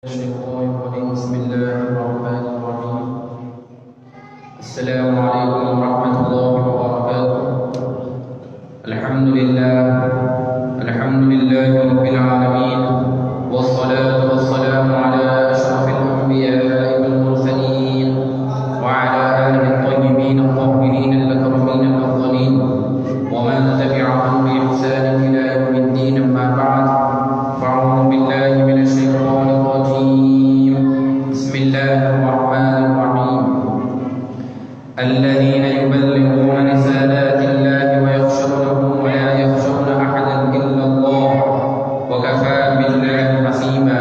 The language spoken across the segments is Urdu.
بسم الله الرحمن الرحيم. السلام عليكم ورحمة الله وبركاته. الحمد لله رب العالمين، والصلاة والسلام على أشرف الأنبياء والمرسلين وعلى آله الطيبين الطاهرين الأكرمين الأفضلين ومن تبعهم بإحسان إلى يوم الدين. أما بعد، فأعوذ بالله من الشيطان الرجيم. بسم الله الرحمن الرحيم. الذين يبلغون رسالات الله ويخشونه ولا يخشون أحدا إلا الله وكفى بالله حسيبا.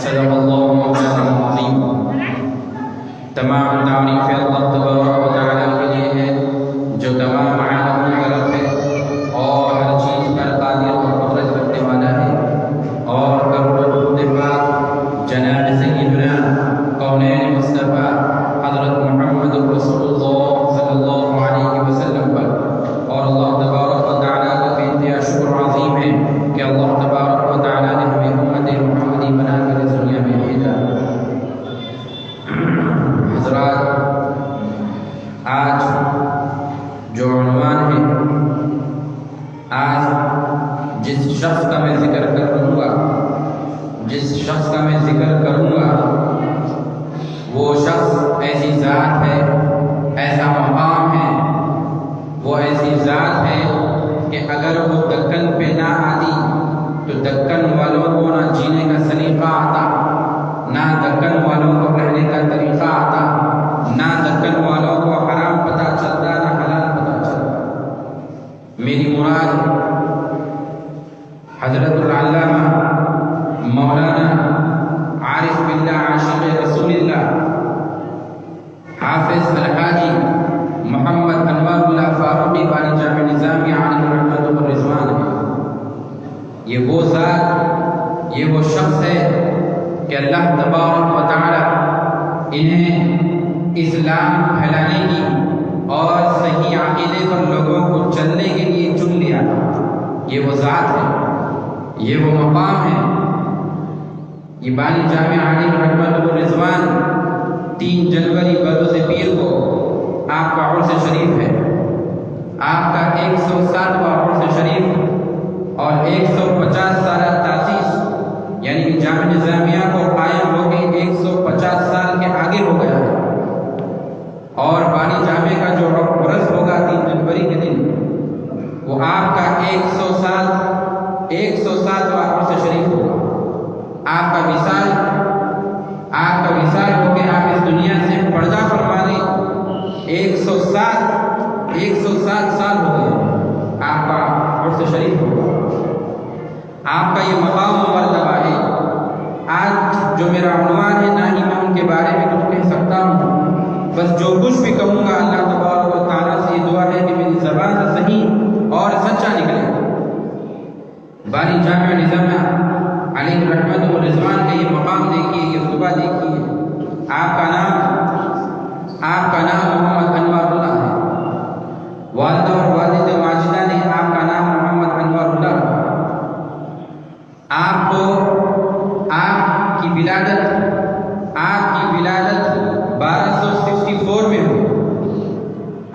صدق الله مولانا العظيم. تمام تعریف اللہ تبارک و تعالی کے لیے ہے جو تمام عالموں کا رب ہے اور ہر چیز پر قادر اور قدرت رکھنے والا ہے، اور درود پاک جناب سیدنا کونین مصطفیٰ حضرت محمد رسول اللہ صلی اللہ علیہ وسلم پر، اور اللہ تبارک و تعالیٰ کا بے انتہا شکر عظیم ہے کہ اللہ تبارک و تعالیٰ نے ہمیں امت محمدی بنا کر اس دنیا میں بھیجا۔ حضرات، آج جو عنوان ہے، آج جس شخص کا میں ذکر کروں گا وہ شخص ایسی ذات ہے، ایسا مقام ہے، وہ ایسی ذات ہے کہ اگر وہ دکن پہ نہ آتی تو دکن والوں کو نہ جینے کا سلیقہ آتا، نہ دکن والوں کو رہنے کا طریقہ آتا، نہ دکن والوں کو حرام پتہ چلتا، نہ حلال پتہ چلتا۔ میری مراد حضرت العلامہ مولانا عارف باللہ عاشق رسول اللہ حافظ الحاجی محمد انوار اللہ فاروقی بانی جامع نظامیہ علیہ رحمت والرضوان ہے۔ یہ وہ ذات، یہ وہ شخص ہے کہ اللہ تبارک و تعالی انہیں اسلام پھیلانے کی اور صحیح عقیدے پر لوگوں کو چلنے کے لیے چن لیا۔ یہ وہ ذات ہے، یہ وہ مقام ہے۔ یہ بانی جامع علیہ رحمت والرضوان 3 جنوری بروز پیر کو آپ کا عرس شریف ہے، آپ کا 107واں عرس شریف اور 150 سالہ تاسیس، یعنی جامع نظامیہ کو قائم ہو کے 150 سال کے آگے ہو گیا ہے، اور بانی جامع کا جو عرس ہوگا 3 جنوری کے دن، وہ آپ کا 107واں عرس شریف ہوگا۔ آپ کا وصال ہو کے آپ اس دنیا سے پردہ فرما دیں۔ 107 سال ہو گئے آپ کا عرس شریف ہوگا۔ آپ کا یہ مقام و مرتبہ ہے۔ آج جو میرا عنوان ہے، نہ ہی میں ان کے بارے میں کچھ کہہ سکتا ہوں، بس جو کچھ بھی کہوں گا اللہ تبارک و تعالیٰ سے یہ دعا ہے کہ میری زبان سے صحیح اور سچا نکلے۔ بانی جامع نظامیہ علیہ رحمت والرضوان کا یہ مقام دیکھیے، یہ خطبہ دیکھیے۔ آپ کا نام محمد انوار اللہ ہے، والدہ اور والد ماجدہ نے آپ کا نام محمد انوار اللہ ہے۔ آپ کی ولادت 1264 میں ہوئی،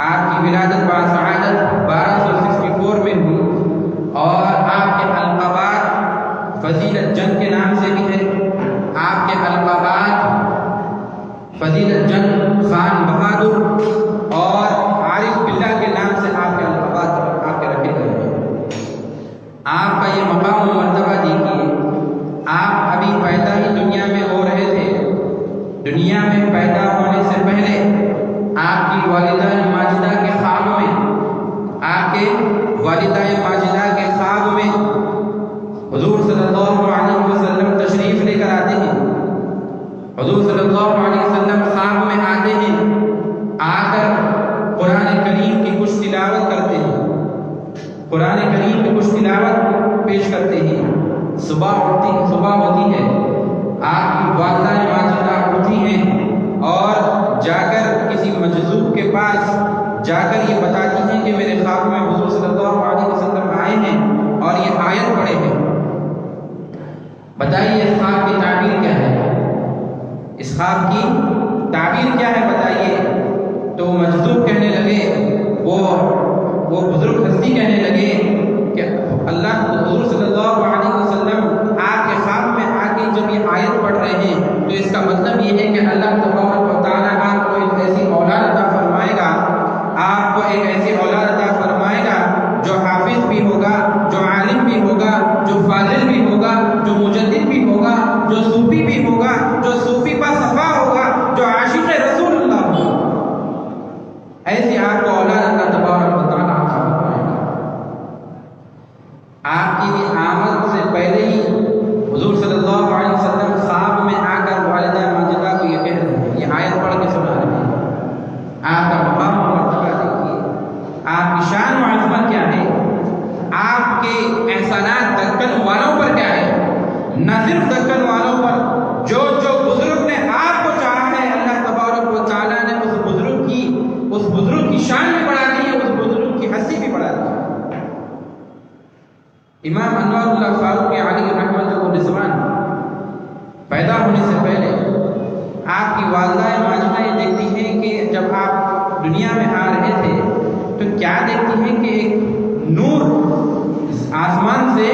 آپ کی ولادت باسعادت 1264 میں ہوئی، اور آپ کے القابات فضیلت جنگ کے نام سے بھی ہے۔ آپ کے القابات فضیلت جنگ، خان بہادر اور عارف باللہ کے نام سے آپ کے القابات آپ کے رکھے گئے ہیں۔ آپ کا یہ مقام و مرتبہ دیکھیے۔ آپ ابھی پیدا ہی دنیا میں ہو رہے تھے۔ دنیا میں پیدا ہونے سے پہلے آپ کی والدہ ماجدہ کے خواب میں، حضور صلی اللہ علیہ وسلم تشریف لے کر آتے ہیں۔ حضور صلی اللہ علیہ وسلم خواب میں آتے ہیں، آ کر قرآن کریم کی کچھ تلاوت کرتے ہیں، قرآن کریم کی کچھ تلاوت پیش کرتے ہیں۔ صبح ہوتی ہے، آپ کی والدہ ماجدہ اٹھی ہیں اور جا کر کسی مجذوب کے پاس جا کر یہ بتاتی ہیں کہ میرے خواب میں حضور صلی اللہ علیہ وسلم آئے ہیں اور یہ آیت پڑھے ہیں۔ بتائیے اس خواب کی تعبیر کیا ہے؟ اس خواب کی تعبیر کیا ہے بتائیے؟ تو مجذوب کہنے لگے، وہ بزرگ ہستی کہنے لگے کہ اللہ حضور صلی اللہ علیہ وسلم آپ کے خواب میں آ کے جب یہ آیت پڑھ رہے ہیں تو اس کا مطلب یہ ہے کہ اللہ تبارک و تعالیٰ آپ کو ایک ایسی اولاد عطا فرمائے گا، آپ کو ایک ایسی اولاد عطا فرمائے گا جو حافظ بھی ہوگا، جو عالم بھی ہوگا، جو فاضل بھی ہوگا، جو مجدد بھی ہوگا، جو صوفی بھی ہوگا، جو صوفی با صفا ہوگا، جو عاشق رسول اللہ ہوگا۔ ایسی آپ کو اولاد اللہ تبارک و تعالیٰ عطا فرمائے گا۔ آپ کی بھی آمد سے پہلے ہی حضور صلی اللہ علیہ وسلم خواب میں آ کر والدہ ماجدہ کو یہ کہہ رہے ہیں، یہ آیت پڑھ کے سنا رہے ہیں۔ آپ کا مقام و مرتبہ دیکھیے، آپ کی شان و عظمت کیا ہے، آپ کے احسانات دکن والوں پر کیا ہے، نہ صرف دکن والوں پر، جو بزرگ نے آپ کو چاہا ہے، اللہ تبارک و تعالیٰ نے اس بزرگ کی شان بھی بڑھا دی ہے، اس بزرگ کی ہستی بھی بڑھا دی ہے۔ امام انوار اللہ فاروق علی رحمۃ الرضوان پیدا ہونے سے پہلے آپ کی والدہ ماجدہ یہ دیکھتی ہیں کہ جب آپ دنیا میں آ رہے تھے تو کیا دیکھتی ہیں کہ ایک نور آسمان سے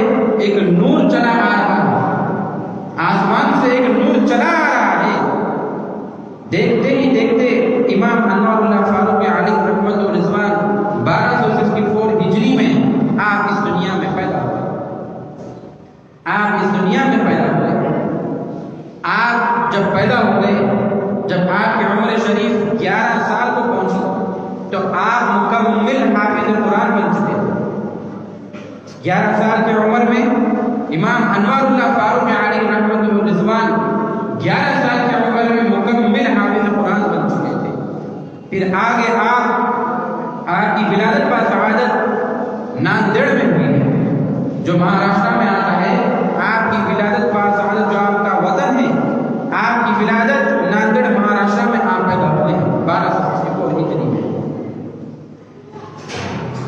ایک نور چلا آ رہا ہے، آسمان سے ایک نور چلا آ رہا ہے۔ دیکھتے ہی دیکھتے امام انوار اللہ فاروق علی رحمۃ الرضوان 1264 ہجری میں آپ اس دنیا میں پیدا ہوئے۔ آپ اس دنیا میں پیدا ہوئے۔ آپ جب پیدا ہوئے، جب آپ کی عمر شریف 11 سال کو پہنچی تو آپ مکمل حافظ قرآن بن چکے تھے۔ 11 سال کی عمر میں امام انوار اللہ فاروق علی رحمۃ الرضوان 11 سال کی عمر میں مکمل حافظ قرآن بن چکے تھے۔ پھر آگے آپ کی ولادت با سعادت ناندیڑ میں ہوئی ہے، جو مہاراشٹر میں آتا ہے۔ آپ کی ولادت با سعادت جو آپ کا وطن ہے، آپ کی ولادت ناندیڑ مہاراشٹر میں آپ پیدا ہوئے ہیں 1264 ہجری میں۔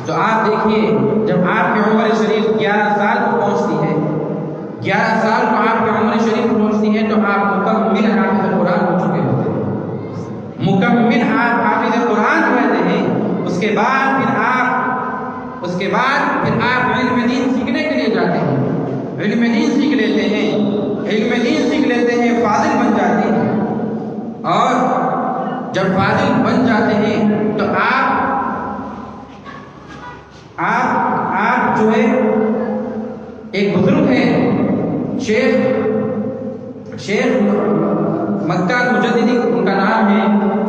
تو آپ دیکھیے، جب آپ کی عمر شریف 11 سال کو پہنچتی ہے، 11 سال کو آپ کی عمر شریف پہنچتی ہے تو آپ مکمل حافظ قرآن ہو چکے ہوتے ہیں، مکمل آپ حافظ قرآن رہتے ہیں۔ اس کے بعد پھر آپ علم دین سیکھنے کے لیے جاتے ہیں، علم دین سیکھ لیتے ہیں، علم دین سیکھ لیتے ہیں، فاضل بن جاتے ہیں۔ اور جب فاضل بن جاتے ہیں تو آپ جو ہے ایک بزرگ ہے، شیخ مکہ مجددی ان کا نام ہے،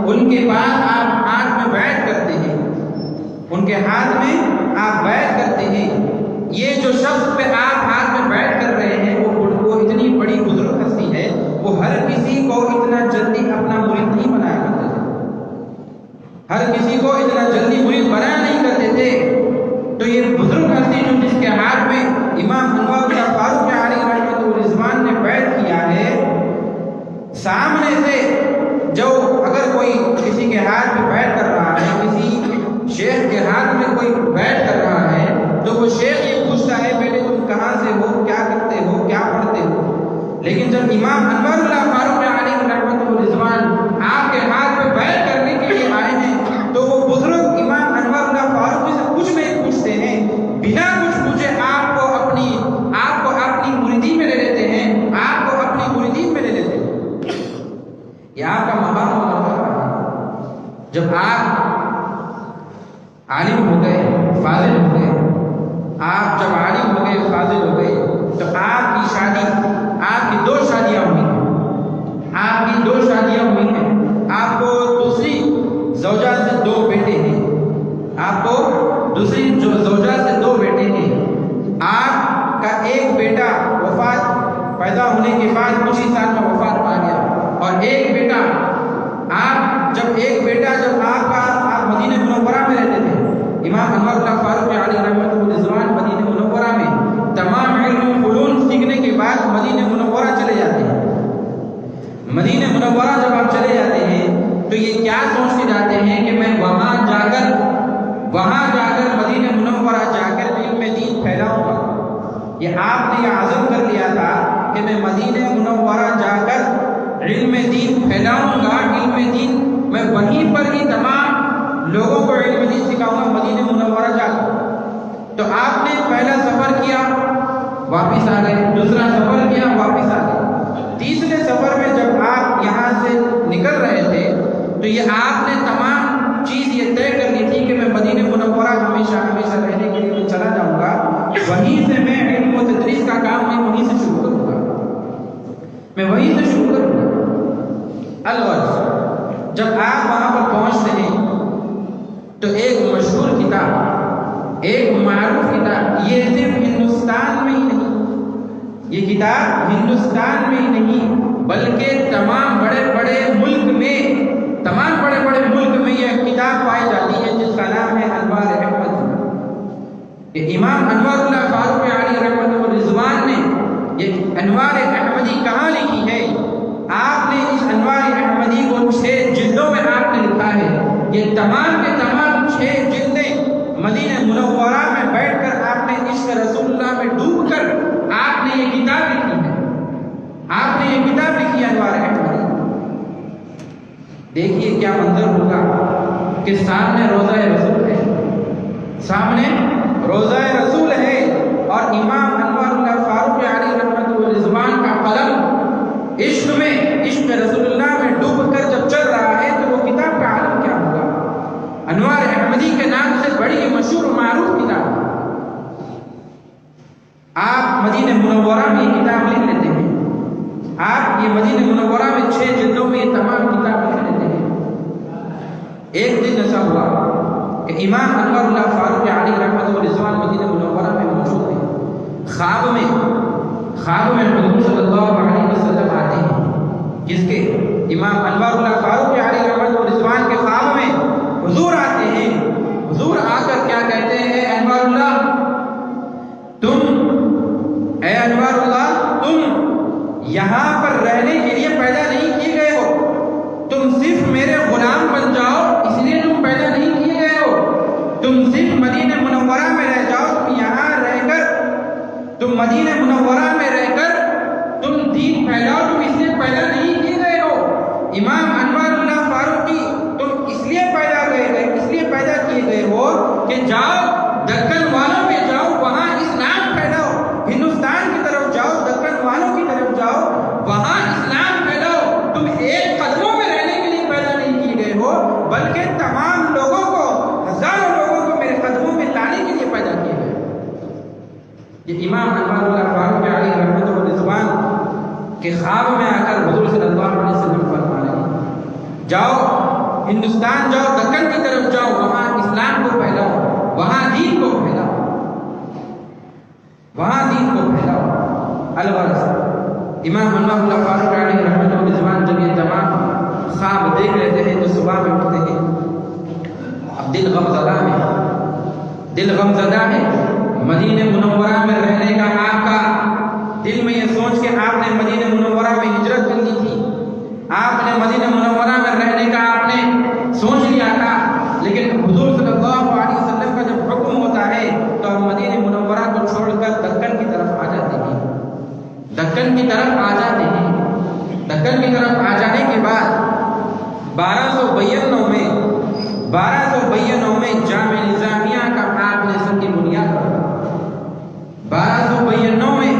ان کے پاس آپ ہاتھ میں بیعت کرتے ہیں، ان کے ہاتھ میں آپ بیعت کرتے ہیں۔ یہ جو شخص پہ آپ ہاتھ میں بیعت کر رہے ہیں وہ اتنی بڑی بزرگ ہستی ہے، وہ ہر کسی کو اتنا جلدی اپنا مرید نہیں بنایا کرتے تھے، ہر کسی کو اتنا جلدی مرید بنایا نہیں کرتے تھے۔ تو یہ بزرگ ہستی جو جس کے ہاتھ میں امام انوار اللہ فاروق علی رحمۃ الرضوان نے بیعت کیا ہے، سامنے سے جو اگر کوئی کسی کے ہاتھ میں بیعت کر رہا ہے، کسی شیخ کے ہاتھ میں کوئی بیعت کر رہا ہے تو وہ شیخ یہ پوچھتا ہے پہلے تم کہاں سے ہو، کیا کرتے ہو، کیا پڑھتے ہو۔ لیکن جب امام انوار اللہ فاروق علی رحمۃ الرضوان آپ کے ہاتھ میں بیعت کرنے کے لیے آئے ہیں تو وہ بزرگ امام انوار اللہ فاروق سے کچھ نہیں پوچھتے ہیں، بنا کچھ پوچھے آپ کو اپنی مریدی میں لے لیتے ہیں، آپ کو اپنی مریدی میں لے لیتے ہیں۔ یہ آپ کا مقام و مرتبہ ہے۔ جب آپ عالم ہو گئے، فاضل ہو گئے، آپ جب عالم ہو گئے، فاضل ہو گئے تو آپ کی شادی، آپ کی 2 شادیاں ہوئی ہیں، آپ کی 2 شادیاں ہوئی ہیں۔ آپ کو دوسری زوجہ سے 2 بیٹے ہیں، آپ کو دوسری زوجہ سے 2 بیٹے ہیں۔ آپ کا ایک بیٹا وفات پیدا ہونے کے بعد کچھ ہی سال میں وفات پا گیا، اور ایک بیٹا جب آپ مدینہ منورہ میں رہتے تھے، امام انوار اللہ فاروق علی رحمۃ الرضوان مدینہ منورہ میں تمام علم و فنون سیکھنے کے بعد مدینہ منورہ چلے جاتے ہیں۔ مدینہ منورہ جب آپ چلے جاتے ہیں تو یہ کیا سوچ کے جاتے ہیں کہ میں وہاں جا کر مدینہ منورہ جا کر علم دین پھیلاؤں گا۔ یہ آپ نے یہ عزم کر لیا تھا کہ میں مدینہ منورہ جا کر علم دین پھیلاؤں پھیلاؤں گا علم دین، میں وہیں پر ہی تمام لوگوں کو علم دین سکھاؤں گا، مدینہ منورہ جا کر۔ تو آپ نے پہلا سفر کیا، واپس آ گئے، دوسرا سفر کیا، واپس آ گئے، تیسرے سفر میں جب آپ یہاں سے نکل رہے تھے تو یہ آپ نے تمام چیز یہ طے کر لی تھی کہ میں مدینہ منورہ ہمیشہ ہمیشہ رہنے کے لیے میں چلا جاؤں گا، وہیں سے میں علم و تدریس کا کام میں وہیں سے شروع کروں گا، میں وہیں سے شروع کروں گا۔ الغرض جب آپ وہاں پر پہنچتے ہیں تو ایک مشہور کتاب، ایک معروف کتاب، یہ صرف ہندوستان میں ہی نہیں، یہ کتاب ہندوستان میں ہی نہیں بلکہ تمام بڑے بڑے ملک میں، تمام بڑے بڑے ملک میں یہ کتاب پائی جاتی ہے، جس کا نام ہے انوار احمدی۔ یہ امام انوار اللہ فاروق علی رحمۃ الرضوان نے یہ انوار احمدی کہاں لکھی ہے؟ آپ نے اس انوار احمدی کو 6 جلدوں میں آپ نے لکھا ہے۔ یہ تمام کے تمام 6 جلدیں مدینہ منورہ میں بیٹھ کر آپ نے عشق رسول اللہ میں ڈوب کر آپ نے یہ کتاب لکھی ہے، آپ نے یہ کتاب لکھی ہے انوار احمدی۔ دیکھیے کیا منظر ہوگا کہ سامنے روضہ رسول ہے، سامنے روضہ رسول ہے، اور امام انوار اللہ فاروق علی رحمۃ الرضوان کا قلم عشق میں، عشق رسول اللہ میں ڈوب کر جب چل رہا ہے تو وہ کتاب کا عالم کیا ہوگا؟ انوار احمدی کے نام سے بڑی مشہور و معروف کتاب۔ آپ مدینہ منورہ میں یہ کتاب لکھ لیتے ہیں، آپ یہ مدینہ منورہ میں 6 جلدوں میں یہ تمام کتاب لکھ لیتے ہیں۔ ایک دن ایسا ہوا کہ امام انوار اللہ فاروق علی رحمۃ الرضوان مدینہ منورہ میں موجود ہیں، خواب میں حضور صلی اللہ علیہ وسلم آتے ہیں، جس کے امام انوار اللہ فاروق علی رحمۃ الرضوان کے خواب میں حضور آتے ہیں۔ حضور آ کر کیا کہتے ہیں؟ اے انوار اللہ، اے انوار اللہ، تم یہاں پر رہنے کے لیے پیدا نہیں کیے گئے ہو، تم صرف میرے غلام بن جاؤ، اس لیے تم پیدا نہیں کیے گئے ہو، تم صرف مدینہ منورہ میں رہ جاؤ، تم یہاں رہ کر، تم مدینہ منورہ میں رہ کر تم دین پھیلاؤ، تم اس لیے پیدا نہیں کیے گئے ہو۔ امام انوار اللہ فاروقی، تم اس لیے پیدا کیے گئے ہو کہ جاؤ دکن والوں میں جاؤ، وہاں اسلام پھیلاؤ، ہندوستان کی طرف جاؤ، دکن والوں کی طرف جاؤ، وہاں اسلام پھیلاؤ۔ تم ایک قدموں میں رہنے کے لیے پیدا نہیں کیے گئے ہو بلکہ تمام لوگوں کو، ہزاروں لوگوں کو میرے قدموں میں لانے کے لیے پیدا کیے گئے۔ یہ امام انوار اللہ فاروق علی رحمۃ الرضوان کے خواب میں آ کر حضور صلی اللہ علیہ وسلم فرما رہے ہیں، جاؤ ہندوستان جاؤ، دکن کی طرف جاؤ، وہاں اسلام کو پھیلاؤ، وہاں دین کو پھیلاؤ، وہاں دین کو پھیلاؤ۔ الغرض امام انوار اللہ فاروق علی رحمۃ الرضوان جب یہ تمام خواب دیکھ لیتے ہیں تو صبح میں اٹھتے ہیں، اب دل غم زدہ ہے، مدینہ منورہ میں رہنے کا آپ کا دل میں یہ سوچ کے آپ نے مدینہ منورہ میں ہجرت کر لی تھی، آپ نے مدینہ منورہ میں رہنے کا آپ نے سوچ لیا تھا، لیکن حضور صلی اللہ علیہ وسلم کا جب حکم ہوتا ہے تو آپ مدینہ منورہ کو چھوڑ کر دکن کی طرف آ جاتے ہیں، دکن کی طرف آ جاتے ہیں۔ دکن کی طرف آ جانے کے بعد 1292 میں جامع نظامیہ کا آپ نے سنگ بنیاد رکھا۔ 1292 میں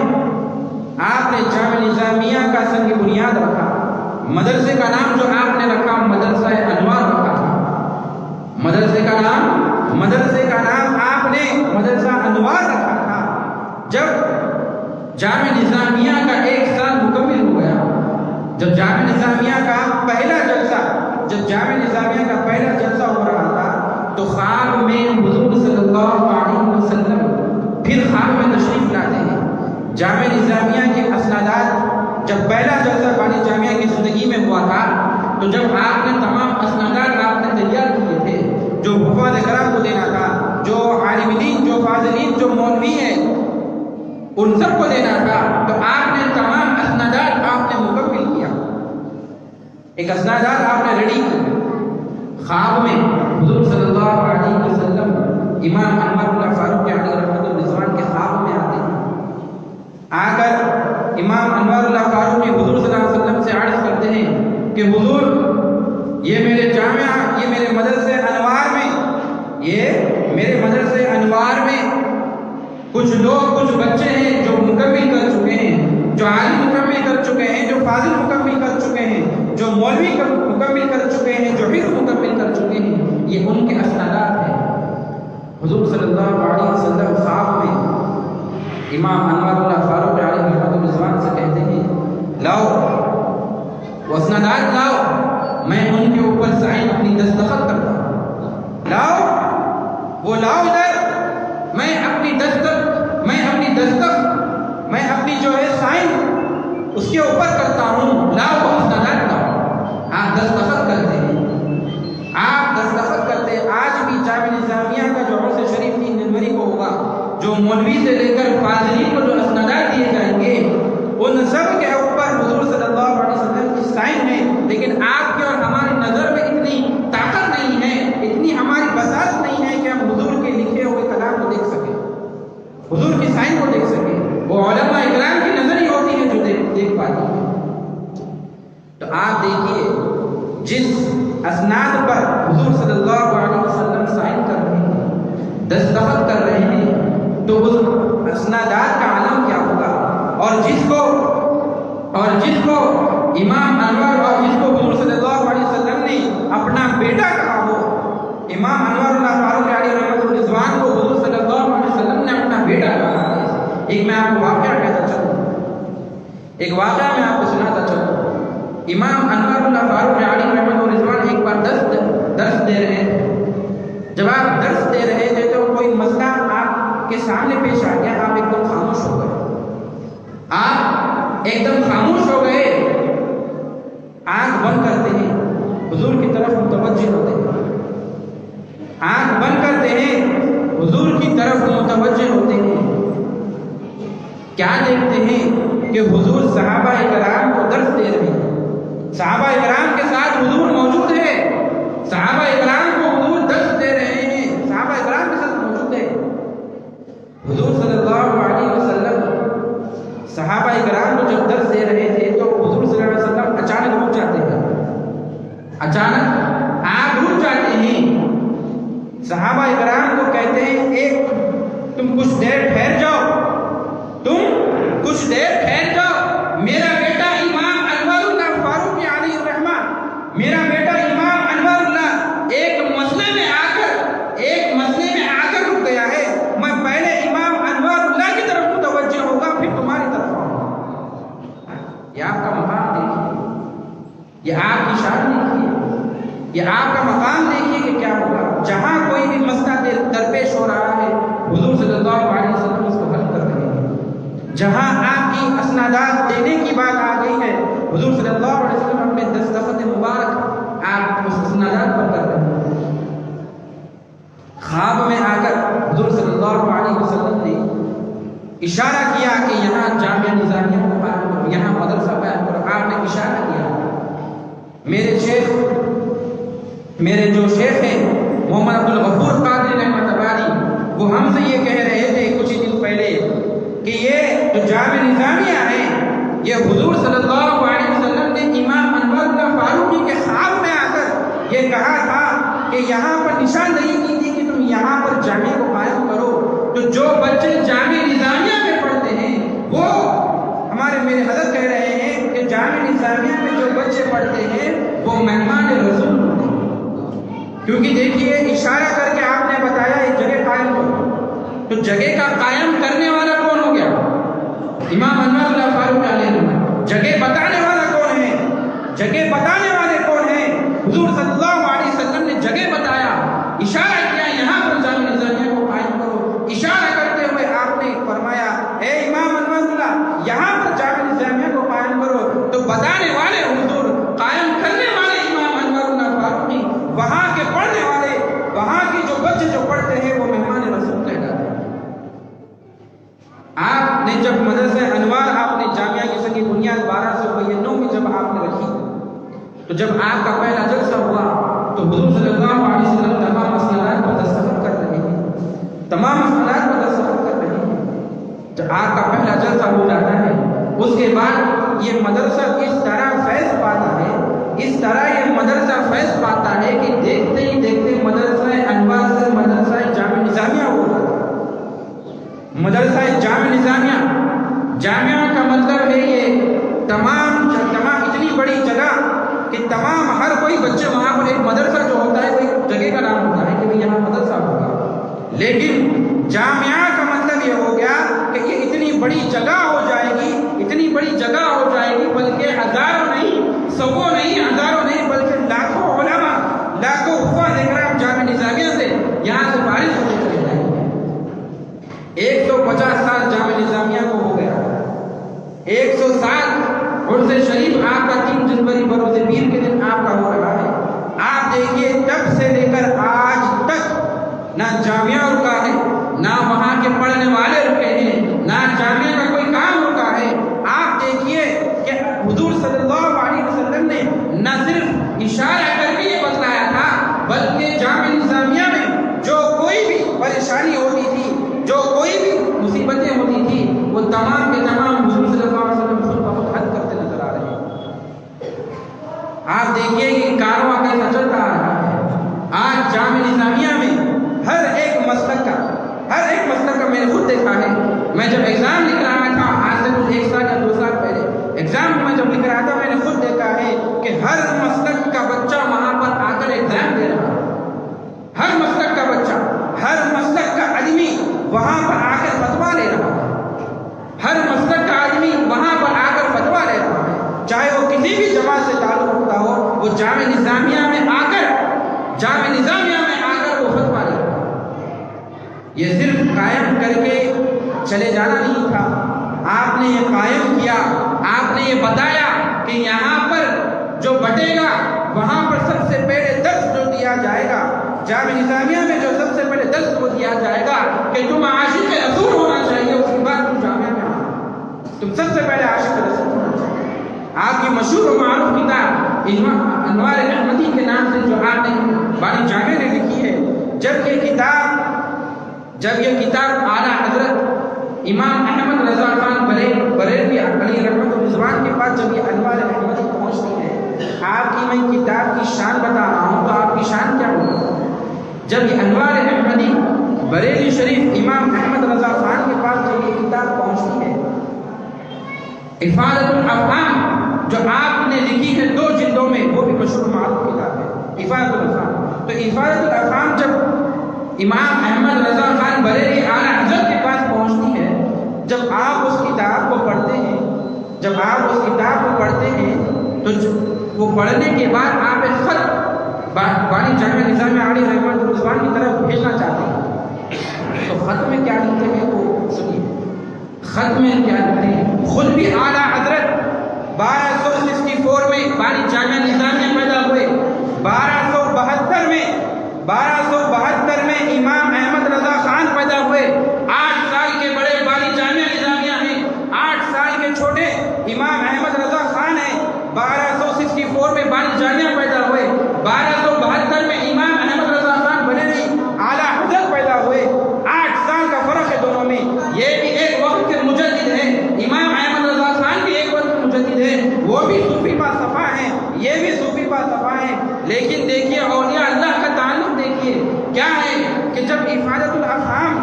آپ نے جامع نظامیہ کا سنگ بنیاد رکھا۔ مدرسے کا نام جو آپ نے رکھا مدرسہ انوار رکھا تھا، مدرسے کا نام آپ نے مدرسہ انوار رکھا تھا۔ جب جامع نظامیہ کا 1 سال مکمل ہو گیا، جب جامع نظامیہ کا پہلا جلسہ ہو رہا تھا تو خواب میں حضور صلی اللہ علیہ وسلم پھر خواب میں تشریف لاتے ہیں۔ جامع نظامیہ کے اسنادات، جب پہلا جلسہ بانی جامعہ کی زندگی میں ہوا تھا تو جب آپ نے تمام اسنادات آپ نے تیار کیے تھے جو حفاظ کرام کو دینا تھا، جو عالم دین، جو فاضلین، جو مولوی ہیں، ان سب کو دینا تھا، تو آپ نے تمام اسنادات آپ نے مکمل کیا، ایک اسنادات آپ نے ریڈی کی۔ خواب میں حضور صلی اللہ علیہ وسلم امام انوار اللہ فاروق علی رحمۃ الرضوان کے خواب میں آتے ہیں، آ کر امام انوار اللہ فاروق حضور صلی اللہ علیہ وسلم سے عرض کرتے ہیں کہ حضور یہ میرے جامعہ، یہ میرے مدرسے انوار میں، یہ میرے مدرسے انوار میں کچھ لوگ، کچھ بچے ہیں جو مکمل کر چکے ہیں، جو عالم مکمل کر چکے ہیں، جو فاضل مکمل کر چکے ہیں، جو مولوی مکمل کر چکے ہیں، جو حفظ مکمل کر چکے ہیں، یہ ان کے اسنادات ہیں۔ حضور صلی اللہ علیہ وسلم خواب میں امام انوار اللہ فاروق علیہ رحمۃ الرضوان سے کہتے ہیں لاؤ وہ اسنادات لاؤ، میں ان کے اوپر سائن اپنی دستخط کرتا ہوں، لاؤ وہ لاؤ ادھر، میں اپنی جو ہے سائن اس کے اوپر کرتا ہوں، لاؤ وہ اسنادات لاؤ۔ آپ دستخط کرتے ہیں، آپ دستخط کرتے ہیں۔ آج بھی جامعہ نظامیہ کا جو عرص شریف 3 جنوری کو ہوگا، جو مولوی سے لے کر فاضلی کو جو اسنادات دیے جائیں گے، ان سب کے اوپر حضور صلی اللہ علیہ وسلم کی سائن ہے، لیکن آپ کی اور ہماری نظر میں اتنی طاقت نہیں ہے، اتنی ہماری بساط نہیں ہے کہ ہم حضور کے لکھے ہوئے کلام کو دیکھ سکیں، حضور کی سائن کو دیکھ سکیں۔ وہ علماء اکرام کی نظر ہی ہوتی ہے جو دیکھ پاتی ہے۔ تو آپ دیکھیے جس اسناد پر حضور صلی اللہ علیہ وسلم سائن کر رہے ہیں، دستخط کر رہے ہیں، تو اس اسنادات کا عالم کیا ہوگا؟ اور جس کو امام انور اور جس کو حضور صلی اللہ علیہ وسلم نے اپنا بیٹا کہا ہو، امام انور اللہ فاروق علیہ رحمۃ الرضوان کو حضور صلی اللہ علیہ وسلم نے اپنا بیٹا کہا ہے۔ ایک میں آپ کو واقعہ کہتا چلوں، ایک واقعہ میں آپ کو سناتا چلوں۔ امام انور اللہ فاروق علیہ رحمۃ الرضوان ایک بار درس دے رہے ہیں۔ جب آپ درس دے رہے تھے تو کوئی مسئلہ آپ کے سامنے پیش آ گیا، آپ ایک دم خاموش ہو گئے، آپ ایک دم خاموش ہو گئے، آنکھ بند کرتے ہیں، حضور کی طرف متوجہ ہوتے ہیں، آنکھ بند کرتے ہیں، حضور کی طرف متوجہ ہوتے ہیں۔ کیا دیکھتے ہیں کہ حضور صحابہ کرام کو درس دے رہے ہیں، صحابہ کرام کے ساتھ حضور موجود ہے، صحابہ کرام کو حضور درس دے رہے ہیں، صحابہ کرام کے ساتھ موجود ہے۔ حضور صلی اللہ علیہ وسلم صحابہ کرام کو جب درس دے رہے تھے تو حضور صلی اللہ علیہ وسلم اچانک رک جاتے ہیں، اچانک آپ رک جاتے ہیں، صحابہ کرام کو کہتے ہیں تم کچھ دیر ٹھہر جاؤ، تم کچھ دیر ٹھہر جاؤ، میرا بیٹا امام انور اللہ فاروق علیہ الرحمہ، میرا بیٹا امام انور اللہ ایک مسئلے میں آ کر رک گیا ہے، میں پہلے امام انور اللہ کی طرف متوجہ ہوگا پھر تمہاری طرف آؤں گا۔ یہ آپ کا مقام دیکھیے، یہ آپ کی شان دیکھیے، یہ آپ کا مقام دیکھیے کہ کیا ہوگا۔ جہاں کوئی بھی مسئلہ درپیش ہو رہا ہے، حضور صلی اللہ علیہ وسلم اس کو حل کر رہے ہیں۔ جہاں آپ کی اسنادات دینے کی بات آ گئی ہے، حضور صلی اللہ علیہ وسلم اپنے دستخط مبارک آپ اس اسنادات پر کر رہے ہیں۔ خواب میں آ کر حضور صلی اللہ علیہ وسلم نے اشارہ کیا کہ یہاں جامعہ نظامیہ کو قائم کرو، یہاں مدرسہ قائم کرو۔ آپ نے اشارہ کیا۔ میرے جو شیخ ہیں محمد عبد الغفور قادری رحمۃ اللہ، وہ ہم سے یہ کہہ رہے تھے کچھ ہی دن پہلے کہ یہ جو جامعہ نظامیہ ہے، یہ حضور صلی اللہ علیہ وسلم نے امام انور اللہ فاروقی کے خواب میں آ کر یہ کہا تھا کہ یہاں پر نشاندہی کی تھی کہ تم یہاں پر جامعہ کو قائم کرو۔ تو جو بچے جامعہ نظامیہ میں پڑھتے ہیں وہ میرے حضرت کہہ رہے ہیں کہ جامعہ نظامیہ میں جو بچے پڑھتے ہیں وہ مہمان رسول ہوتے ہیں، کیونکہ دیکھیے اشارہ کر کے آپ نے بتایا ایک جگہ قائم کرو، تو جگہ کا قائم کرنے والا کون ہو گیا؟ امام انور اللہ فاروق علیہ السلام۔ جگہ بتانے والا کون ہے؟ جگہ بتانے والے کون ہیں؟ حضور صلی اللہ علیہ وسلم نے جگہ بتایا، اشارہ کیا یہاں پر جامعہ نظامیہ کو قائم کرو۔ اشارہ کرتے ہوئے آپ نے فرمایا اے امام انور اللہ یہاں پر جامعہ نظامیہ کو قائم کرو، تو بتانے والے حضور، قائم کرنے والے امام انور اللہ فاروقی، وہاں کے پڑھنے والے، وہاں کے جو بچے جو پڑھتے ہیں وہ مہمان رسول کہلاتے ہیں۔ آپ نے جب مدرسہ انوار آپ نے جامعہ کی سنگی بنیاد 1299 میں جب آپ نے رکھی، تو جب آپ کا پہلا جلسہ ہوا تو حضور صلی اللہ علیہ وسلم تمام مسئلات پر دستخط کر رہے ہیں، تمام مسئلات پر دستخط کر رہے ہیں۔ جب آپ کا پہلا جلسہ ہو جاتا ہے، اس کے بعد یہ مدرسہ اس طرح فیض پاتا ہے، اس جامعہ کا مطلب ہے یہ تمام اتنی بڑی جگہ کہ تمام ہر کوئی بچے وہاں پر، ایک مدرسہ جو ہوتا ہے وہ ایک جگہ کا نام ہوتا ہے کہ بھئی یہاں مدرسہ ہوگا، لیکن جامعہ کا مطلب یہ ہو گیا کہ یہ اتنی بڑی جگہ ہو جائے گی، اتنی بڑی جگہ ہو جائے گی، بلکہ ہزاروں نہیں، سووں نہیں، ہزاروں نہیں، بلکہ لاکھوں علماء، لاکھوں حفاظ اکرام جامعہ نظامیہ سے یہاں سے فارغ ہوتے چلے جائیں گے۔ 150 سال جامعہ نظامیہ کو ہو گیا، 100 سال عرس شریف آپ کا 3 جنوری بروز پیر کے دن آپ کا ہو رہا ہے۔ آپ دیکھیے تب سے لے کر آج تک نہ جامعہ رکا ہے، نہ وہاں کے پڑھنے والے رکے ہیں، نہ جامعہ کا کوئی کام رکا ہے۔ آپ دیکھیے کہ حضور صلی اللہ علیہ وسلم نے نہ صرف اشارہ کر کے یہ بتلایا تھا، بلکہ جامعہ نظامیہ میں جو کوئی بھی پریشانی ہوتی تھی، جو کوئی بھی مصیبتیں ہوتی تھی، وہ تمام کے تمام حضور صلی اللہ علیہ وسلم خود بخود حل کرتے نظر آ رہے ہیں۔ آپ دیکھیے کہ کارواں کیسا چلتا آ رہا ہے۔ آج جامعہ نظامیہ میں ہر ایک مسلک کا میں نے خود دیکھا ہے۔ میں جب ایگزام لکھ رہا تھا، آج سے کچھ 1 سال یا 2 سال پہلے ایگزام میں جب لکھ رہا تھا، میں نے خود دیکھا ہے کہ ہر مسلک کا بچہ وہاں پر آ کر ایگزام دے رہا ہے۔ ہر مسلک کا بچہ، ہر مسلک کا آدمی وہاں پر آ کر فتویٰ لے رہا ہے۔ ہر مسلک کا آدمی وہاں پر آ کر فتویٰ لے رہا ہے، چاہے وہ کسی بھی جماعت سے تعلق رکھتا ہو، وہ جامعہ نظامیہ میں آ کر وہ فتویٰ لے رہا ہے۔ یہ صرف قائم کر کے چلے جانا نہیں تھا، آپ نے یہ قائم کیا، آپ نے یہ بتایا کہ یہاں پر جو بٹے گا وہاں پر سب سے پہلے درس جو دیا جائے گا، جامعہ نظامیہ میں جو سب سے پہلے درس کو دیا جائے گا کہ تم عاشق رسول ہونا چاہیے، اس کے بعد تم جامعہ میں آنا، تم سب سے پہلے عاشق رسول ہونا چاہیے۔ آپ کی مشہور و معروف کتاب انوار احمدی کے نام سے جو آپ نے بانی جامعہ نے لکھی ہے، جب یہ کتاب اعلیٰ حضرت امام احمد رضا خان بریلوی علیہ رحمۃ الرضوان کے پاس جب یہ انوار احمدی پہنچتی ہے، آپ کی میں کتاب کی شان بتا رہا ہوں تو آپ کی شان کیا ہوگی؟ جب یہ انوار احمدی بریلی شریف امام احمد رضا خان کے پاس جب یہ کتاب پہنچتی ہے، افادۃ الافہام جو آپ نے لکھی ہے 2 جلدوں میں، وہ بھی مشہور معروف کتاب ہے افادۃ الافہام۔ تو افادۃ الافہام جب امام احمد رضا خان بریلی اعلیٰ حضرت کے پاس پہنچتی ہے، جب آپ اس کتاب کو پڑھتے ہیں تو وہ پڑھنے کے بعد آپ ایک خط بانی جامعہ نظامیہ علیہ رحمۃ الرضوان کی طرف بھیجنا چاہتے ہیں، تو خط میں کیا لکھتے ہیں وہ سنیے۔ خط میں کیا لکھتے ہیں؟ خود بھی اعلیٰ حضرت 1264 میں بانی جامعہ نظامیہ پیدا ہوئے، 1272 میں امام احمد رضا خان پیدا ہوئے، 8 سال کے بڑے بانی جامعہ نظامیہ ہیں، 8 سال کے چھوٹے امام احمد رضا خان ہیں۔ 1264 میں بانی جامعہ پیدا ہوئے، 1272 میں امام احمد رضا خان بریلوی اعلیٰ حضرت پیدا ہوئے، 8 سال کا فرق ہے دونوں میں۔ یہ بھی ایک وقت کے مجدد ہیں، امام احمد رضا خان بھی ایک وقت کے مجدد ہیں، وہ بھی صوفی با صفا ہیں، یہ بھی صوفی با صفا ہیں۔ لیکن دیکھیے اولیاء اللہ کا تعلق دیکھیے کیا ہے کہ جب افادۃ الافہام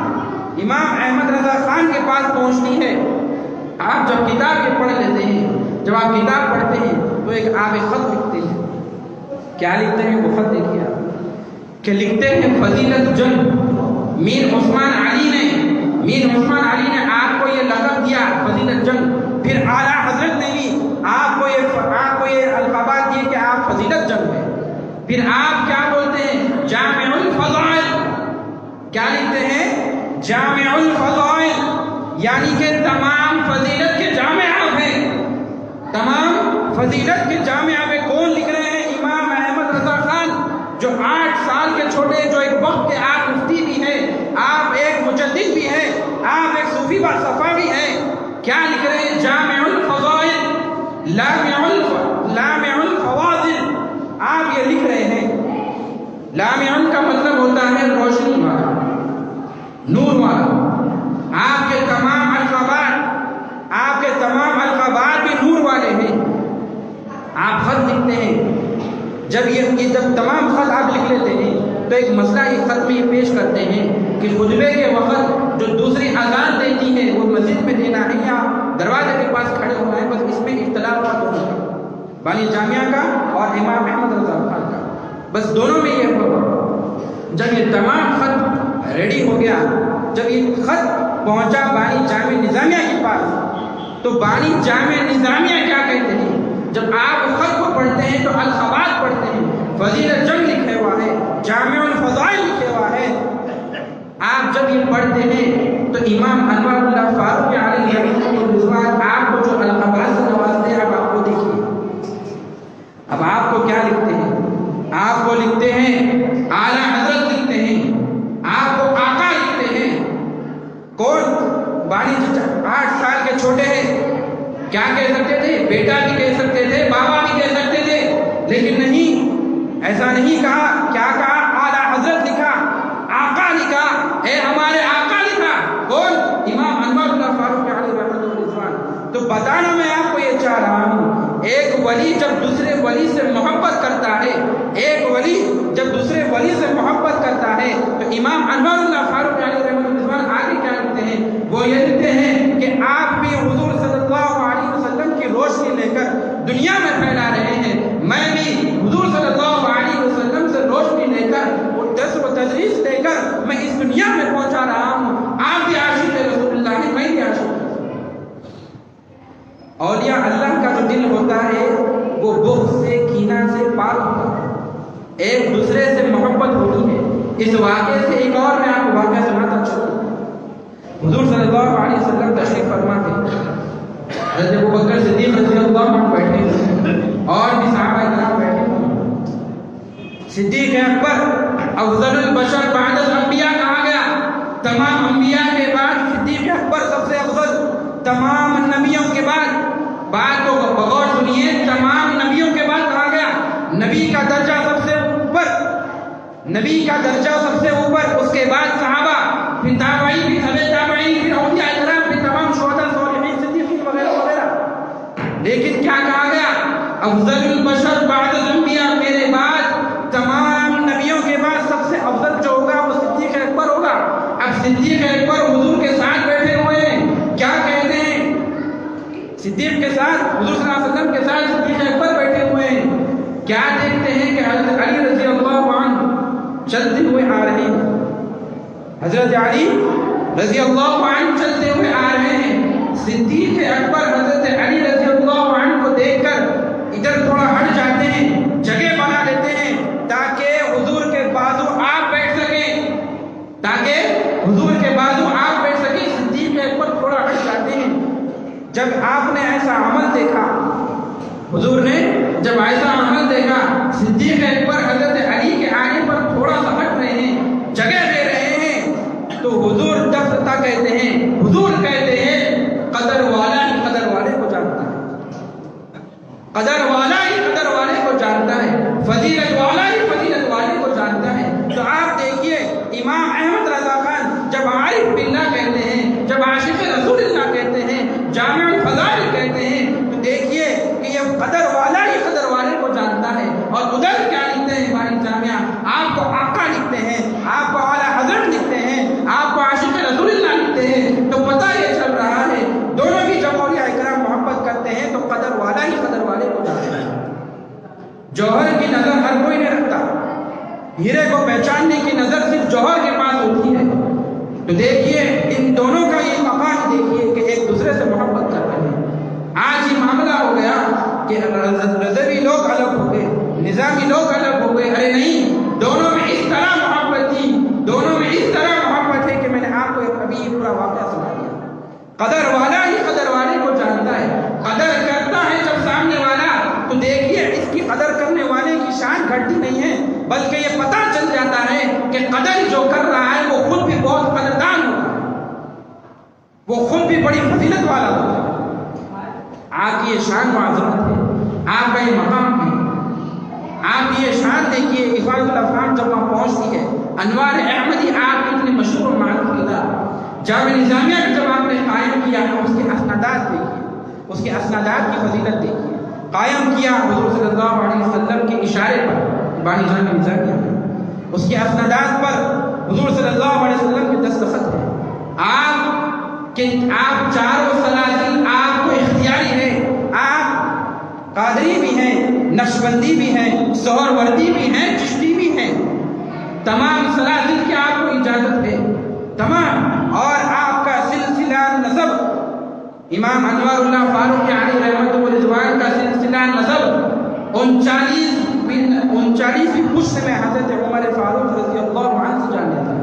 امام احمد رضا خان کے پاس پہنچتی ہے، آپ جب کتاب یہ پڑھ لیتے ہیں، جب آپ کتاب پڑھتے ہیں تو آپ ایک خط لکھتے ہیں۔ کیا لکھتے ہیں وہ خط دیکھیے آپ، کہ لکھتے ہیں فضیلت جنگ میر عثمان علی نے آپ کو یہ لقب دیا فضیلت جنگ، پھر اعلیٰ حضرت نے بھی آپ کو یہ القابات دیے کہ آپ فضیلت جنگ ہیں۔ پھر آپ کیا بولتے ہیں؟ جامع الفضائل۔ کیا لکھتے ہیں؟ جامع الفضائل، یعنی کہ تمام فضیلت کے جامع آپ ہیں، تمام فضیلت کے جامع آپ ہیں۔ کون لکھ رہے ہیں؟ امام احمد رضا خان، جو 8 سال کے چھوٹے، جو ایک وقت کے آپ مفتی بھی ہیں، آپ ایک مجدد بھی ہیں، آپ ایک صوفی با صفا بھی ہیں۔ کیا لکھ رہے ہیں؟ جامع الفضائل لامع الفواضل، آپ یہ لکھ رہے ہیں۔ لامع کا مطلب ہوتا ہے روشنی والا، نور والا۔ آپ کے تمام القابات بھی نور والے ہیں۔ آپ خط لکھتے ہیں، جب تمام خط آپ لکھ لیتے ہیں تو ایک مسئلہ اس خط میں یہ پیش کرتے ہیں کہ خطبے کے وقت جو دوسری اذان دیتی ہے وہ مسجد میں دینا ہے یا دروازے کے پاس کھڑے ہو رہے ہیں، بس اس میں اختلاف ہوا دونوں کا، بانی جامعہ کا اور امام احمد رضا خان کا، بس دونوں میں یہ ہوا۔ جب یہ تمام خط ریڈی ہو گیا، جب یہ خط پہنچا بانی جامع نظامیہ کے پاس، تو بانی جامع نظامیہ کیا کہتے ہیں؟ جب آپ خط کو پڑھتے ہیں تو الخوات پڑھتے ہیں، فضیل الجنگ لکھے ہوا ہے، جامع الفضائل لکھے ہوا ہے۔ آپ جب یہ پڑھتے ہیں تو امام انوار اللہ فاروقی علیہ رضوان آپ کو جو القابات سے نوازتے ہیں، اب آپ کو دیکھیے، اب آپ کو کیا لکھتے ہیں؟ آپ کو لکھتے ہیں اعلیٰ حضرت لکھتے ہیں، آپ کو آقا لکھتے ہیں۔ کون؟ بانی 8 سال کے چھوٹے ہیں، کیا کہہ سکتے تھے؟ بیٹا بھی کہہ سکتے تھے، بابا بھی کہہ سکتے تھے، لیکن نہیں، ایسا نہیں کہا۔ کیا کہا؟ اعلیٰ حضرت لکھا، آقا لکھا، اے ہمارے آقا لکھا۔ کون؟ امام انوار اللہ فاروقی علیہ رضوان۔ تو بتانا میں آپ کو یہ چاہ رہا ہوں، ایک ولی جب دوسرے ولی سے محبت کرتا ہے، ایک ولی جب دوسرے ولی سے محبت کرتا ہے، تو امام انوار اللہ فاروقی علیہ رضوان آگے کیا لکھتے ہیں؟ وہ یہ لکھتے ہیں کہ آپ بھی حضور صلی اللہ علیہ وسلم کی روشنی لے کر دنیا میں پھیلا رہے ہیں، میں بھی حضور صلی اللہ علیہ وسلم سے روشنی لے کر، درس و تدریس لے کر میں اس دنیا میں پہنچا رہا ہوں۔ آپ بھی عاشق رسول اللہ ہیں، میں بھی عاشق ہوں۔ اولیاء اللہ کا جو دل ہوتا ہے وہ بغض سے، کینہ سے پاک ہوتا ہے، ایک دوسرے سے محبت ہوتی ہے۔ اس واقعے سے ایک اور میں آپ کو واقعہ سناتا چلوں۔ حضور صلی اللہ علیہ وسلم تشریف فرما تھے، حضرت ابوبکر صدیق رضی اللہ عنہ بیٹھے ہیں اور بھی صحابہ کرام بیٹھے ہیں۔ صدیق اکبر افضل البشر بعد الانبیاء کہا گیا، تمام انبیاء کے بعد صدیق اکبر سب سے افضل، تمام نبیوں کے بعد، بات کو بغور سنیے، تمام نبیوں کے بعد کہا گیا، نبی کا درجہ سب سے اوپر، نبی کا درجہ سب سے اوپر، اس کے بعد صحابہ، پھر تابعین، پھر تبع تابعین، پھر اولیاء کرام، پھر تمام شہداء، صالحین، صدیقین وغیرہ وغیرہ۔ لیکن کیا کہا گیا؟ افضل البشر بعد الانبیاء، میرے بعد تمام نبیوں کے بعد سب سے افضل جو ہوگا وہ صدیق اکبر ہوگا۔ اب صدیق اکبر حضور کے ساتھ بیٹھے ہوئے ہیں، کیا کہتے ہیں؟ صدیق کے ساتھ، حضور صلی اللہ علیہ وسلم کے ساتھ صدیق اکبر بیٹھے ہوئے ہیں، کیا دیکھتے ہیں کہ حضرت علی رضی اللہ عنہ چلتے ہوئے آ رہے ہیں، حضرت علی رضی اللہ عنہ چلتے ہوئے آ رہے ہیں۔ صدیق اکبر حضرت علی رضی اللہ عنہ کو دیکھ کر ادھر تھوڑا ہٹ جاتے ہیں، جگہ بنا لیتے ہیں تاکہ حضور کے بازو آپ بیٹھ سکیں، تاکہ حضور کے بازو آپ بیٹھ سکیں۔ صدیق اکبر تھوڑا ہٹ جاتے ہیں۔ جب آپ نے ایسا عمل دیکھا، حضور نے جب ایسا عمل دیکھا، صدیق اکبر حضرت علی کے آنے پر تھوڑا سا ہٹ رہے ہیں، جگہ دے رہے ہیں، تو حضور دفتہ کہتے ہیں، حضور کہتے ہیں قدر والا ہی قدر والے کو جانتا ہے، قدر والا ہی قدر والے کو جانتا ہے، فضیلت والا ہی فضیلت والے کو جانتا ہے۔ تو آپ دیکھیے امام احمد رضا خان جب عارف باللہ کہتے ہیں، جب عاشق رسول اللہ کہتے ہیں، جامع الفضائل کہتے ہیں، تو دیکھیے کہ یہ قدر والا ہی قدر والے کو جانتا ہے۔ اور ادھر کیا لکھتے ہیں ہماری جامعہ؟ آپ کو آقا لکھتے ہیں، آپ کو اعلیٰ حضرت لکھتے ہیں، آپ کو عاشق رسول اللہ لکھتے ہیں۔ تو پتہ یہ چل رہا ہے دونوں بھی جب اولیاء کرام محبت کرتے ہیں تو قدر والا ہی قدر والے کو جانتا ہے۔ جوہر کی نظر ہر کوئی نہیں رکھتا، ہیرے کو پہچاننے کی نظر صرف جوہر کے پاس ہوتی ہے۔ تو دیکھیے ان دونوں کا یہ مقام دیکھیے کہ ایک دوسرے سے محبت کر رہے ہیں۔ آج یہ معاملہ ہو گیا کہ رضوی لوگ الگ ہو گئے، نظامی لوگ الگ ہو گئے۔ ارے نہیں، دونوں میں اس طرح محبت تھی، دونوں میں اس طرح محبت ہے کہ میں نے آپ کو ابھی یہ پورا واقعہ سنا دیا۔ قدر والا ہی قدر والے کو جانتا ہے، قدر کرتا ہے جب سامنے والا، تو دیکھیے اس کی قدر کرنے والے کی شان گھٹتی نہیں ہے، بلکہ یہ پتہ چل جاتا ہے کہ قدر جو کر رہا ہے وہ خود بھی بہت قدردان ہوگا، وہ خود بھی بڑی فضیلت والا ہوگا۔ آپ کی یہ شان و عظمت ہے، آپ کا یہ مقام ہے، آپ کی یہ شان دیکھیے۔ افاظ الافہام جب وہاں پہنچتی ہے، انوار احمدی آپ کی اتنے مشہور و معروف کتاب جامع نظامیہ کو جب آپ نے قائم کیا، اس کے اسنادات دیکھیے، اس کے اسنادات کی فضیلت دیکھیے۔ قائم کیا حضور صلی اللہ علیہ وسلم کے اشارے پر بانی جامع نظامیہ میں، اس کے اسنادات پر حضور صلی اللہ علیہ وسلم کے دستخط ہیں۔ آپ چاروں سلاسل آپ قادری بھی ہیں، نقشبندی بھی ہیں، سہروردی بھی ہیں، چشتی بھی ہیں، تمام سلاسل کی آپ کو اجازت ہے، تمام. اور آپ کا سلسلہ نسب امام انوار اللہ فاروق علیہ رحمت و رضوان کا سلسلہ نسب 39ویں پشت میں حضرت عمر فاروق رضی اللہ عنہ سے جا لیتا ہے.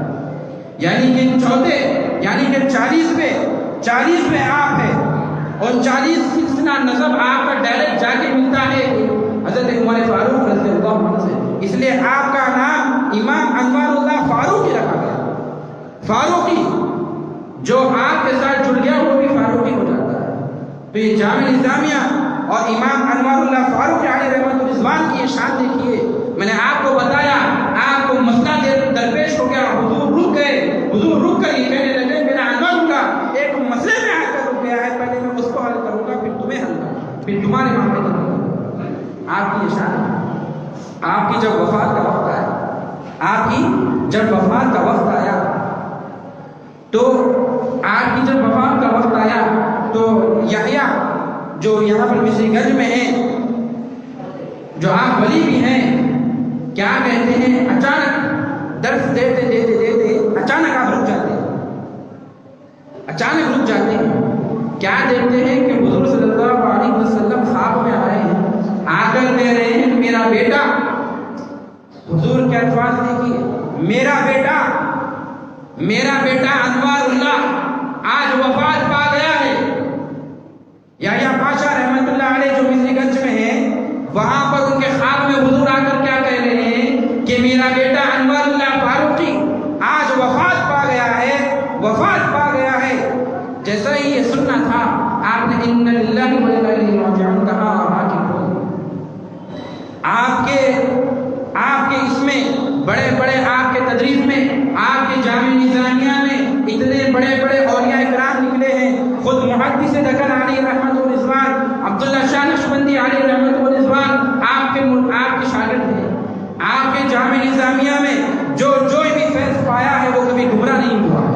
یعنی کہ چوتھے، یعنی کہ 40ویں آپ ہے، 39 سلسلہ نسب آپ کا ڈائریکٹ جا کے ملتا ہے حضرت عمر فاروق رضی اللہ عنہ سے. اس لیے آپ کا نام امام انوار اللہ فاروقی رکھا گیا. فاروقی جو آپ کے ساتھ جڑ گیا وہ بھی فاروقی ہو جاتا ہے. تو یہ جامع نظامیہ اور امام انوار اللہ فاروق علیہ رحمت رضوان کی یہ شان دیکھیے. میں نے آپ کو بتایا، آپ کو مسئلہ درپیش ہو گیا، حضور رک گئے، حضور رک کر یہ کہنے لگے میرا انوار اللہ ایک مسئلے میں آ کر رک گیا ہے، پہلے میں اس کو حل کروں گا، پھر تمہیں حل کروں گا، پھر تمہارے معاملے کروں گا. آپ کی یہ شان ہے. آپ کی جب وفات کا وقت آیا، آپ کی جب وفات کا وقت آیا تو یحییٰ جو یہاں پر مصری گنج میں ہیں، جو آپ ولی بھی ہیں، کیا کہتے ہیں، اچانک درس دیتے اچانک آپ رک جاتے ہیں، کیا دیکھتے ہیں کہ حضور صلی اللہ علیہ وسلم خواب میں آئے ہیں، آ کر کہہ رہے ہیں میرا بیٹا، حضور کے الفاظ دیکھیے، میرا بیٹا انوار اللہ آج وفات پا گیا ہے. یحییٰ پاشا رحمت اللہ علیہ جو مصری گنج میں ہیں، وہاں پر ان کے خواب میں حضور آ کر کیا کہہ رہے ہیں کہ میرا بیٹا انوار اللہ فاروقی آج وفات پا گیا ہے. جیسا ہی یہ سننا تھا، آپ نے اِنَّ لِلَّهِ وَإِنَّا إِلَيْهِ رَاجِعُونَ کہا اور آپ کے اس میں بڑے آپ کے تدریس میں، آپ کے جامع نظامیہ میں اتنے بڑے اولیاء کرام نکلے ہیں. خود محدث دکن علیہ رحمت و رضوان، عبداللہ شاہ نقشبندی علیہ رحمت و رضوان آپ کے شاگرد ہیں. آپ کے جامع نظامیہ میں جو بھی فیض پایا ہے وہ کبھی گمراہ نہیں ہوا ہے.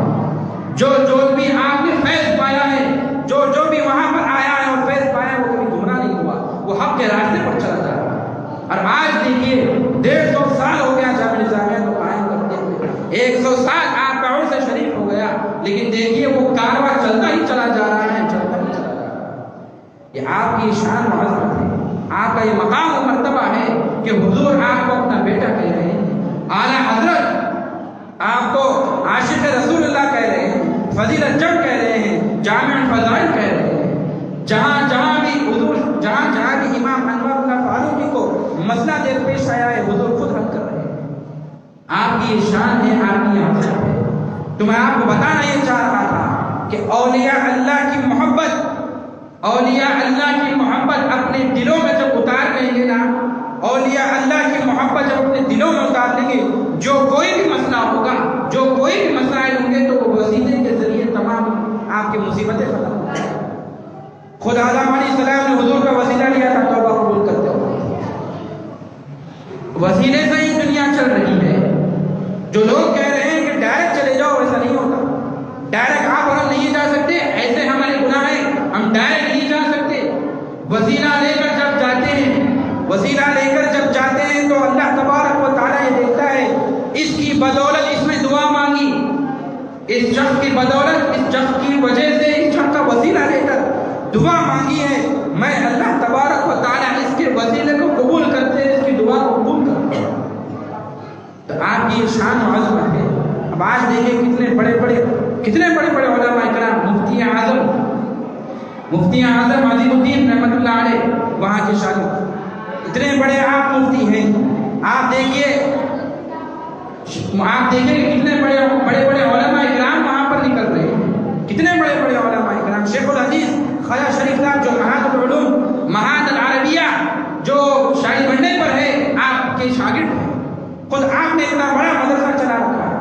جو بھی آپ نے فیض پایا ہے، جو بھی وہاں پر آیا ہے اور فیض پایا ہے وہ کبھی گمراہ نہیں ہوا، وہ حق کے راستے پر چلا جا رہا ہے. اور آج دیکھیے 150 سال ہو گیا جامع نظامیہ کو قائم کرتے ہوئے، 100 سال آپ کا عرصہ شریف ہو گیا، لیکن دیکھیے وہ کارواں چلتا ہی چلا جا رہا ہے. یہ آپ کی شان و عظمت ہے، آپ کا یہ مقام و مرتبہ ہے کہ حضور آپ کو اپنا بیٹا کہہ رہے ہیں، اعلیٰ حضرت آپ کو عاشق رسول اللہ کہہ رہے ہیں، فضیلت جم کہہ رہے ہیں، جامع الفضائل کہہ رہے ہیں. جہاں بھی امام انوار اللہ فاروقی کو مسئلہ درپیش آیا ہے، حضور خود حل کر رہے ہیں. آپ کی یہ شان ہے، آپ کی یہ عظمت ہے. تو میں آپ کو بتانا یہ چاہ رہا تھا کہ اولیاء اللہ کی محبت اپنے دلوں میں جب اتار لیں گے نا، اولیاء اللہ کی محبت جب اپنے دلوں میں اتار لیں گے، جو کوئی بھی مسئلہ ہوگا، جو کوئی بھی مسائل ہوں گے، تو وہ وسیلے کے ذریعے تمام آپ کی مصیبتیں ختم ہو جائیں. خود آدم علیہ السلام نے حضور کا وسیلہ لیا تھا توبہ قبول کرتے ہوئے. وسیلے سے ہی دنیا چل رہی ہے. جو لوگ کہہ رہے ہیں کہ ڈائریکٹ چلے جاؤ، ایسا نہیں ہوتا. ڈائریکٹ آپ اور ہم نہیں جا سکتے، ایسے ہمارے گناہ ہیں، ہم ڈائریکٹ نہیں جا سکتے. وسیلہ لے کر جب جاتے ہیں تو اللہ تبارک و تعالیٰ یہ دیکھتا ہے اس کی بدولت اس میں دعا مانگی، اس شخص کی بدولت، اس شخص کی وجہ سے، اس شخص کا وسیلہ لے کر دعا مانگی ہے، میں اللہ تبارک و تعالیٰ اس کے وسیلے کو قبول کرتے ہیں، اس کی دعا کو قبول کرتے ہیں. تو آپ کی یہ شان و عظمت ہے. اب آج دیکھیں کتنے بڑے علماء کرام، مفتی اعظم عظیم الدین رحمت اللہ علیہ وہاں کے شاگرد، اتنے بڑے آپ مفتی ہیں. آپ دیکھیے کتنے بڑے علماء کرام وہاں پر نکل رہے ہیں. کتنے بڑے علماء کرام. شیخ الحدیث خواجہ شریف صاحب جو معہد العلوم، معہد العربیہ جو شاہی بنڈے پر ہے، آپ کے شاگرد ہیں. خود آپ نے اتنا بڑا مدرسہ چلا رکھا ہے،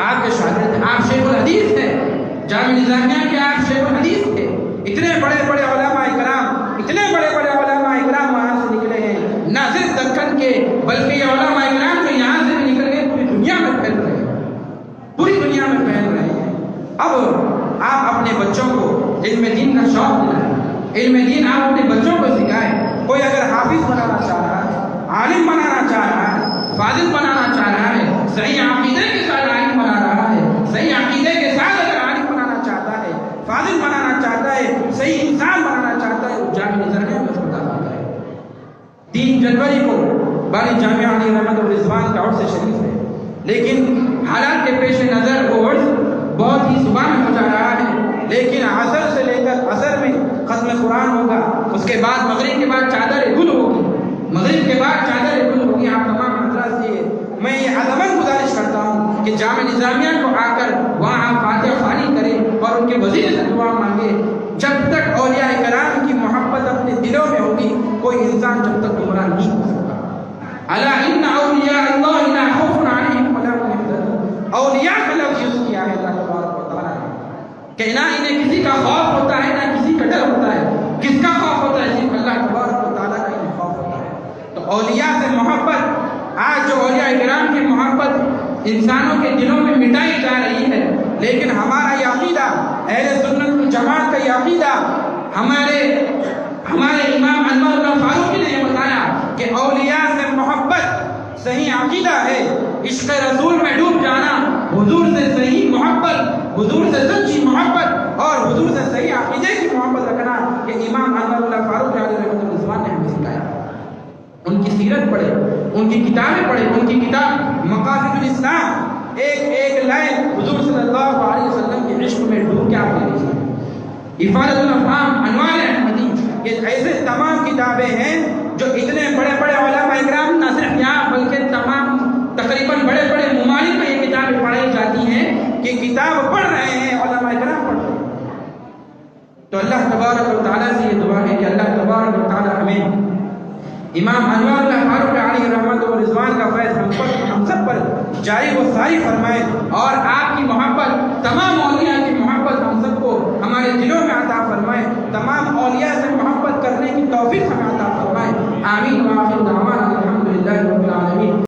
آپ کے شاگرد ہیں. آپ شیخ الحدیث ہیں، جامع نظامیہ کے آپ شیخ الحدیث تھے. اتنے بڑے علماء کرام وہاں سے نکلے ہیں، نہ صرف دکن کے بلکہ یہ علماء کرام جو یہاں سے بھی نکل گئے پوری دنیا میں پھیل رہے ہیں. اب آپ اپنے بچوں کو علم دین کا شوق دلائیں، علم دین آپ اپنے بچوں کو سکھائیں. کوئی اگر حافظ بنانا چاہ رہا ہے، عالم بنانا چاہ رہا ہے، فاضل بنانا چاہ رہا ہے، صحیح عقیدے کے ساتھ عالم بنا رہا ہے، صحیح عقیدے کے ساتھ اگر عالم بنانا چاہتا ہے، فاضل بنانا چاہتا ہے، صحیح انسان بنانا چاہتا ہے، وہ جامعہ نظامیہ میں خطہ کرے. 3 جنوری کو بانی جامعہ علیہ رحمت و رضوان کا عرص شریف ہے، لیکن حالات کے پیش نظر وہ عرص بہت ہی صبح میں ہو جا رہا ہے. لیکن عصر سے لے کر عصر میں ختم قرآن ہوگا، اس کے بعد مغرب کے بعد چادر گل ہوگی، مغرب کے بعد چادر گل ہوگی. آپ تمام حضرات سے میں یہ عظمت گزارش کرتا ہوں کہ جامعہ نظامیہ کو آ کر وہاں فاتح خوانی کریں اور ان کے وزیر سے دعا مانگے. جب تک اولیاء کرام کی محبت اپنے دلوں میں ہوگی، کوئی انسان جب تک گمراہ نہیں ہو سکتا. الا ان اولیاء اللہ لا خوف علیہم ولا هم يحزنون. اولیاء کا لفظ یوز کیا ہے اللہ تبارک و تعالیٰ نے کہ نہ انہیں کسی کا خوف ہوتا ہے نہ کسی کا ڈر ہوتا ہے. کس کا خوف ہوتا ہے؟ صرف اللہ تبارک و تعالیٰ کا انہیں خوف ہوتا ہے. تو اولیاء سے محبت، آج جو اولیاء کرام کی محبت انسانوں کے دلوں میں مٹائی جا رہی ہے، لیکن ہمارا یہ عقیدہ، اہل سنت والجماعت کا یہ عقیدہ، ہمارے امام انور اللہ فاروقی نے یہ بتایا کہ اولیاء سے محبت صحیح عقیدہ ہے. عشق رسول میں ڈوب جانا، حضور سے صحیح محبت، حضور سے سچی محبت اور حضور سے صحیح عقیدے کی محبت رکھنا، کہ امام انور اللہ فاروق علیہ رحمۃ اللہ نے ہمیں سکھایا. ان کی سیرت پڑھے، ان کی کتابیں پڑھے. ان کی کتاب مقاصد الاسلام، ایک لائن حضور صلی اللہ علیہ وسلم کے عشق میں ڈوب کے آپ لے لیجیے. افادۃ الافہام، انوار احمدی، یہ ایسے تمام کتابیں ہیں جو اتنے بڑے بڑے علماء اکرام، نہ صرف یہاں بلکہ تمام تقریباً بڑے بڑے ممالک میں یہ کتابیں پڑھائی جاتی ہیں کہ کتاب پڑھ رہے ہیں، علماء اکرام پڑھ رہے ہیں. تو اللہ تبارک و تعالیٰ سے یہ دعا ہے کہ اللہ تبارک و تعالیٰ ہمیں امام انور اللہ فاروق علیہ رحمت و رضوان کا فیض ہم سب پر جاری و ساری فرمائے، اور آپ کی محبت، تمام اولیاء کی محبت ہم سب کو ہمارے دلوں میں عطا فرمائے. تمام اولیاء سے محبت کرنے کی توفیق ہمیں عطا فرمائے. آمین.